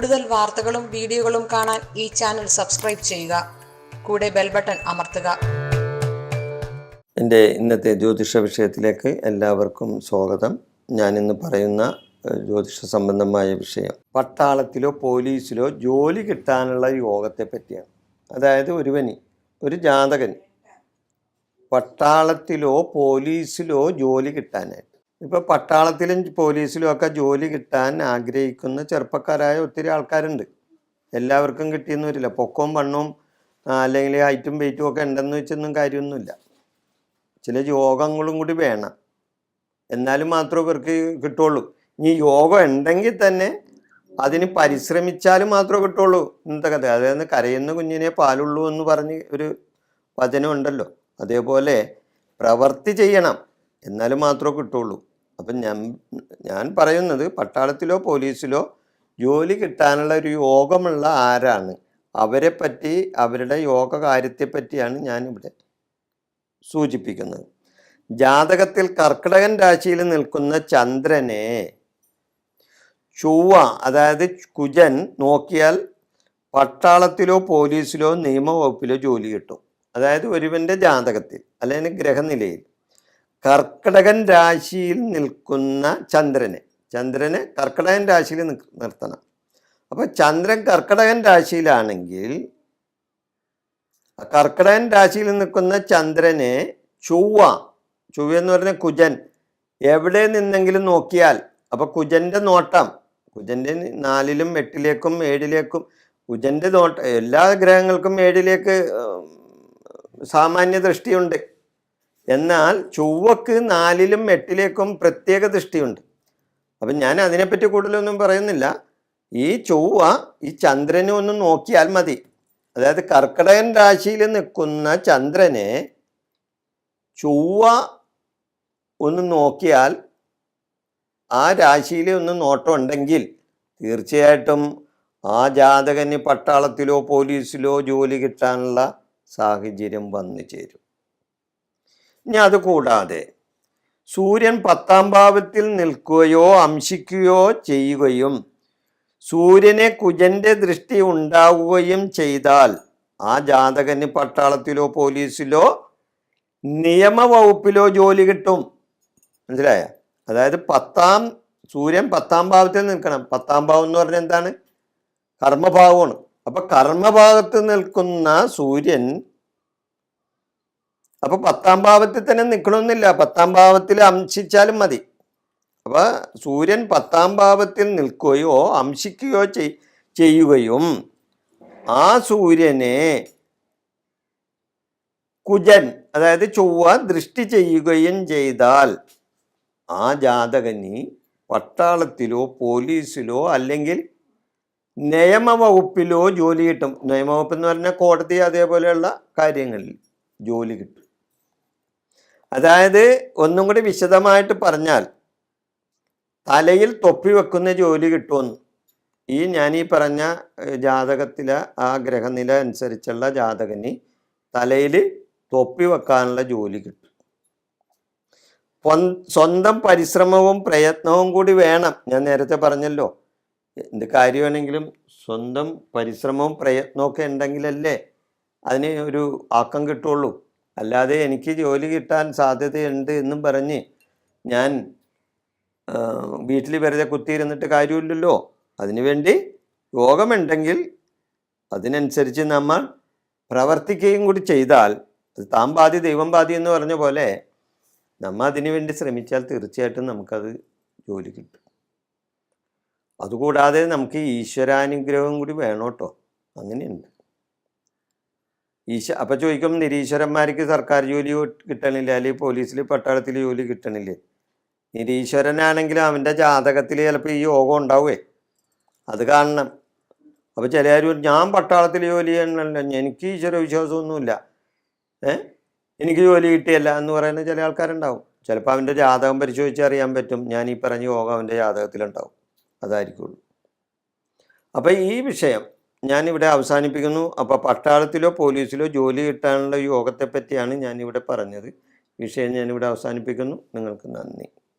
കൂടുതൽ വാർത്തകളും വീഡിയോകളും കാണാൻ ഈ ചാനൽ സബ്സ്ക്രൈബ് ചെയ്യുക. കൂടെ ബെൽ ബട്ടൺ അമർത്തുക. എൻ്റെ ഇന്നത്തെ ജ്യോതിഷ വിഷയത്തിലേക്ക് എല്ലാവർക്കും സ്വാഗതം. ഞാനിന്ന് പറയുന്ന ജ്യോതിഷ സംബന്ധമായ വിഷയം പട്ടാളത്തിലോ പോലീസിലോ ജോലി കിട്ടാനുള്ള യോഗത്തെ പറ്റിയാണ്. അതായത് ഒരു ജാതകൻ പട്ടാളത്തിലോ പോലീസിലോ ജോലി കിട്ടാനായിട്ട്, ഇപ്പോൾ പട്ടാളത്തിലും പോലീസിലും ഒക്കെ ജോലി കിട്ടാൻ ആഗ്രഹിക്കുന്ന ചെറുപ്പക്കാരായ ഒത്തിരി ആൾക്കാരുണ്ട്. എല്ലാവർക്കും കിട്ടിയെന്ന് വരില്ല. പൊക്കവും വണ്ണവും അല്ലെങ്കിൽ ഹൈറ്റും വെയിറ്റും ഒക്കെ ഉണ്ടെന്ന് വെച്ചൊന്നും കാര്യമൊന്നുമില്ല. ചില യോഗങ്ങളും കൂടി വേണം, എന്നാലും മാത്രമേ ഇവർക്ക് കിട്ടുള്ളൂ. ഇനി യോഗം ഉണ്ടെങ്കിൽ തന്നെ അതിന് പരിശ്രമിച്ചാലും മാത്രമേ കിട്ടുള്ളൂ. ഇന്നത്തെ കഥ അതായത് കരയുന്ന കുഞ്ഞിനെ പാലുള്ളൂ എന്ന് പറഞ്ഞ് ഒരു വചനമുണ്ടല്ലോ. അതേപോലെ പ്രവൃത്തി ചെയ്യണം, എന്നാലും മാത്രമേ കിട്ടുള്ളൂ. അപ്പം ഞാൻ പറയുന്നത് പട്ടാളത്തിലോ പോലീസിലോ ജോലി കിട്ടാനുള്ള ഒരു യോഗമുള്ള ആരാണ്, അവരെ പറ്റി, അവരുടെ യോഗ കാര്യത്തെപ്പറ്റിയാണ് ഞാനിവിടെ സൂചിപ്പിക്കുന്നത്. ജാതകത്തിൽ കർക്കിടകൻ രാശിയിൽ നിൽക്കുന്ന ചന്ദ്രനെ ചൊവ്വ അതായത് കുജൻ നോക്കിയാൽ പട്ടാളത്തിലോ പോലീസിലോ നിയമവകുപ്പിലോ ജോലി കിട്ടും. അതായത് ഒരുവൻ്റെ ജാതകത്തിൽ അല്ലെങ്കിൽ ഗ്രഹനിലയിൽ കർക്കിടകൻ രാശിയിൽ നിൽക്കുന്ന ചന്ദ്രനെ കർക്കിടകൻ രാശിയിൽ നിർത്തണം. അപ്പോൾ ചന്ദ്രൻ കർക്കിടകൻ രാശിയിലാണെങ്കിൽ കർക്കിടകൻ രാശിയിൽ നിൽക്കുന്ന ചന്ദ്രനെ ചൊവ്വ എന്ന് പറഞ്ഞ കുജൻ എവിടെ നിന്നെങ്കിലും നോക്കിയാൽ, അപ്പോൾ കുജൻ്റെ നോട്ടം, കുജൻ്റെ 4ലും 8ലേക്കും 7ലേക്കും കുജൻ്റെ നോട്ടം, എല്ലാ ഗ്രഹങ്ങൾക്കും 7ലേക്ക് സാമാന്യ ദൃഷ്ടിയുണ്ട്. എന്നാൽ ചൊവ്വക്ക് 4ലും 8ലേക്കും പ്രത്യേക ദൃഷ്ടിയുണ്ട്. അപ്പം ഞാൻ അതിനെപ്പറ്റി കൂടുതലൊന്നും പറയുന്നില്ല. ഈ ചൊവ്വ ഈ ചന്ദ്രനെ ഒന്ന് നോക്കിയാൽ മതി. അതായത് കർക്കിടകൻ രാശിയിൽ നിൽക്കുന്ന ചന്ദ്രനെ ചൊവ്വ ഒന്ന് നോക്കിയാൽ, ആ രാശിയിൽ ഒന്ന് നോട്ടം ഉണ്ടെങ്കിൽ തീർച്ചയായിട്ടും ആ ജാതകന് പട്ടാളത്തിലോ പോലീസിലോ ജോലി കിട്ടാനുള്ള സാഹചര്യം വന്നു ചേരും. ഇനി അതുകൂടാതെ സൂര്യൻ 10ാം ഭാവത്തിൽ നിൽക്കുകയോ അംശിക്കുകയോ ചെയ്യുകയും സൂര്യനെ കുജന്റെ ദൃഷ്ടി ഉണ്ടാവുകയും ചെയ്താൽ ആ ജാതകന് പട്ടാളത്തിലോ പോലീസിലോ നിയമവകുപ്പിലോ ജോലി കിട്ടും. മനസ്സിലായ? അതായത് സൂര്യൻ 10ാം ഭാവത്തിൽ നിൽക്കണം. 10ാം ഭാവം എന്ന് പറഞ്ഞാൽ എന്താണ്? കർമ്മഭാവമാണ്. അപ്പൊ കർമ്മഭാവത്ത് നിൽക്കുന്ന സൂര്യൻ, അപ്പൊ 10ാം ഭാവത്തിൽ തന്നെ നിൽക്കണമെന്നില്ല, 10ാം ഭാവത്തിൽ അംശിച്ചാലും മതി. അപ്പൊ സൂര്യൻ 10ാം ഭാവത്തിൽ നിൽക്കുകയോ അംശിക്കുകയോ ചെയ്യുകയും ആ സൂര്യനെ കുജൻ അതായത് ചൊവ്വ ദൃഷ്ടി ചെയ്യുകയും ചെയ്താൽ ആ ജാതകന് പട്ടാളത്തിലോ പോലീസിലോ അല്ലെങ്കിൽ നിയമവകുപ്പിലോ ജോലി കിട്ടും. നിയമവകുപ്പ് എന്ന് പറഞ്ഞാൽ കോടതി, അതേപോലെയുള്ള കാര്യങ്ങളിൽ ജോലി കിട്ടും. അതായത് ഒന്നും കൂടി വിശദമായിട്ട് പറഞ്ഞാൽ തലയിൽ തൊപ്പി വെക്കുന്ന ജോലി കിട്ടുമെന്ന്. ഞാനീ പറഞ്ഞ ജാതകത്തിലെ ആ ഗ്രഹനില അനുസരിച്ചുള്ള ജാതകന് തലയിൽ തൊപ്പി വെക്കാനുള്ള ജോലി കിട്ടും. സ്വന്തം പരിശ്രമവും പ്രയത്നവും കൂടി വേണം. ഞാൻ നേരത്തെ പറഞ്ഞല്ലോ, എന്ത് കാര്യമാണെങ്കിലും സ്വന്തം പരിശ്രമവും പ്രയത്നമൊക്കെ ഉണ്ടെങ്കിലല്ലേ അതിന് ഒരു ആക്കം കിട്ടുള്ളൂ. അല്ലാതെ എനിക്ക് ജോലി കിട്ടാൻ സാധ്യതയുണ്ട് എന്നും പറഞ്ഞ് ഞാൻ വീട്ടിൽ വെറുതെ കുത്തിയിരുന്നിട്ട് കാര്യമില്ലല്ലോ. അതിനുവേണ്ടി യോഗമുണ്ടെങ്കിൽ അതിനനുസരിച്ച് നമ്മൾ പ്രവർത്തിക്കുകയും കൂടി ചെയ്താൽ, അത് താൻ പാതി ദൈവം പാതി എന്ന് പറഞ്ഞ പോലെ നമ്മൾ അതിനു വേണ്ടി ശ്രമിച്ചാൽ തീർച്ചയായിട്ടും നമുക്കത് ജോലി കിട്ടും. അതുകൂടാതെ നമുക്ക് ഈശ്വരാനുഗ്രഹം കൂടി വേണം കേട്ടോ. അങ്ങനെയുണ്ട്. അപ്പം ചോദിക്കും, നിരീശ്വരന്മാർക്ക് സർക്കാർ ജോലി കിട്ടണില്ല, അല്ലെങ്കിൽ പോലീസിൽ പട്ടാളത്തിൽ ജോലി കിട്ടണില്ലേ? നിരീശ്വരനാണെങ്കിലും അവൻ്റെ ജാതകത്തിൽ ചിലപ്പോൾ ഈ യോഗം ഉണ്ടാവുകയെ, അത് കാണണം. അപ്പോൾ ചിലരും ഞാൻ പട്ടാളത്തിൽ ജോലി ചെയ്യണമല്ലോ, എനിക്ക് ഈശ്വര വിശ്വാസമൊന്നുമില്ല, എനിക്ക് ജോലി കിട്ടിയല്ല എന്ന് പറയുന്ന ചില ആൾക്കാരുണ്ടാവും. ചിലപ്പോൾ അവൻ്റെ ജാതകം പരിശോധിച്ച് അറിയാൻ പറ്റും, ഞാൻ ഈ പറഞ്ഞ യോഗം അവൻ്റെ ജാതകത്തിലുണ്ടാവും. അതായിരിക്കുള്ളൂ. അപ്പം ഈ വിഷയം ഞാനിവിടെ അവസാനിപ്പിക്കുന്നു. അപ്പോൾ പട്ടാളത്തിലോ പോലീസിലോ ജോലി കിട്ടാനുള്ള യോഗത്തെ പറ്റിയാണ് ഞാനിവിടെ പറഞ്ഞത്. വിഷയം ഞാനിവിടെ അവസാനിപ്പിക്കുന്നു. നിങ്ങൾക്ക് നന്ദി.